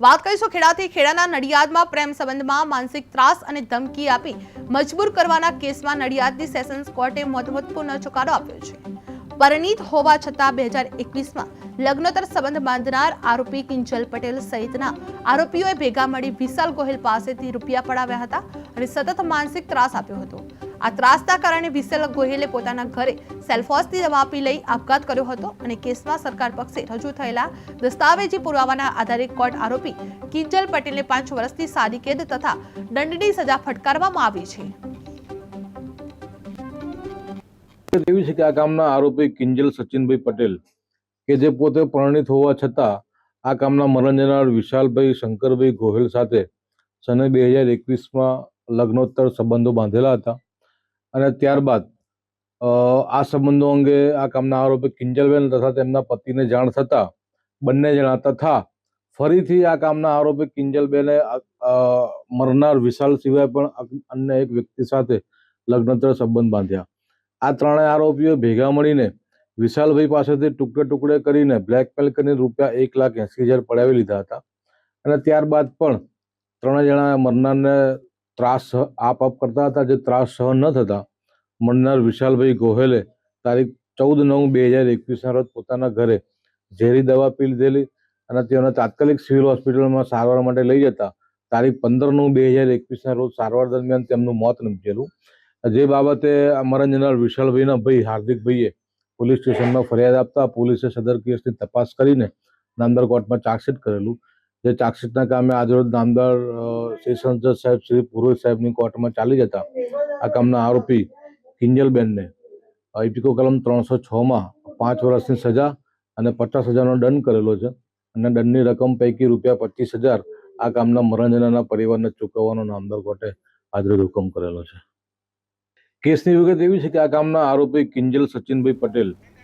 વાત કરીશું ખેડાથી। ખેડાના નડિયાદમાં પ્રેમ સંબંધમાં માનસિક ત્રાસ અને ધમકી આપી મજબૂર કરવાના કેસમાં નડિયાદની સેશન્સ કોર્ટે મહત્વપૂર્ણ ચુકાદો આપ્યો છે। પરિણીત હોવા છતાં 2021માં લગ્નોત્તર સંબંધ બાંધનાર આરોપી કિંજલ પટેલ સહિતના આરોપીઓએ ભેગા મળી વિશાલ ગોહિલ પાસેથી રૂપિયા પડાવ્યા હતા અને સતત માનસિક ત્રાસ આપ્યો હતો। આ ત્રાસના કારણે વિશાલ ગોહિલે પોતાના ઘરે સેલ્ફોસની દવા આપી લઈ આપઘાત કર્યો હતો અને કેસમાં સરકાર પક્ષે રજૂ થયેલા દસ્તાવેજી પુરાવાના આધારે કોર્ટ આરોપી કિંજલ પટેલને 5 વર્ષની સાદી કેદ તથા દંડની સજા ફટકારવામાં આવી છે। એવી છે કે આ કામના આરોપી કિંજલ સચિનભાઈ પટેલ કે જે પોતે પરિણીત હોવા છતાં આ કામના મરણ જનાર વિશાલભાઈ શંકરભાઈ ગોહિલ સાથે સને 2021માં લગ્નોત્તર સંબંધો બાંધેલા હતા અને ત્યારબાદ આ સંબંધો અંગે આ કામના આરોપી કિંજલબેન તથા તેમના પતિને જાણ થતાં બંને જણા તથા ફરીથી આ કામના આરોપી કિંજલબેને મરનાર વિશાલ સિવાય પણ અન્ય એક વ્યક્તિ સાથે લગ્નોત્તર સંબંધ બાંધ્યા। આ ત્રણેય આરોપીઓ ભેગા મળીને વિશાલભાઈ પાસેથી ટુકડે કરીને બ્લેકમેલ કરીને ₹1,80,000 પડાવી લીધા હતા અને ત્યારબાદ પણ ત્રણેય જણા મરનારને ત્રાસ આપ કરતા હતા। જે ત્રાસ સહન ન થતા મરનાર વિશાલભાઈ ગોહિલે તારીખ 14/9/2021ના રોજ પોતાના ઘરે ઝેરી દવા પી લીધેલી અને તેઓને તાત્કાલિક સિવિલ હોસ્પિટલમાં સારવાર માટે લઈ જતા તારીખ 15/9/2021ના રોજ સારવાર દરમિયાન તેમનું મોત નીપજેલું। જે બાબતે મરણ જનાર વિશાલભાઈના ભાઈ હાર્દિકભાઈએ પોલીસ સ્ટેશનમાં ફરિયાદ આપતા પોલીસે સદર કેસની તપાસ કરીને નામદાર કોર્ટમાં ચાર્જશીટ કરેલું। જે ચાર્જશીટના કામે આજરોજ નામદાર સેશન્સ જજ સાહેબ શ્રી પુરોહિત સાહેબની કોર્ટમાં ચાલી જતા આ કામના આરોપી કિંજલબેનને ઇપીકો કલમ 306માં 5 વર્ષની સજા અને 50,000નો દંડ કરેલો છે અને દંડની રકમ પૈકી ₹25,000 આ કામના મરણ જનારના પરિવારને ચૂકવવાનો નામદાર કોર્ટે આજરોજ હુકમ કરેલો છે। કેસની વિગત એવી છે કે આ કામના આરોપી કિંજલ સચિનભાઈ પટેલ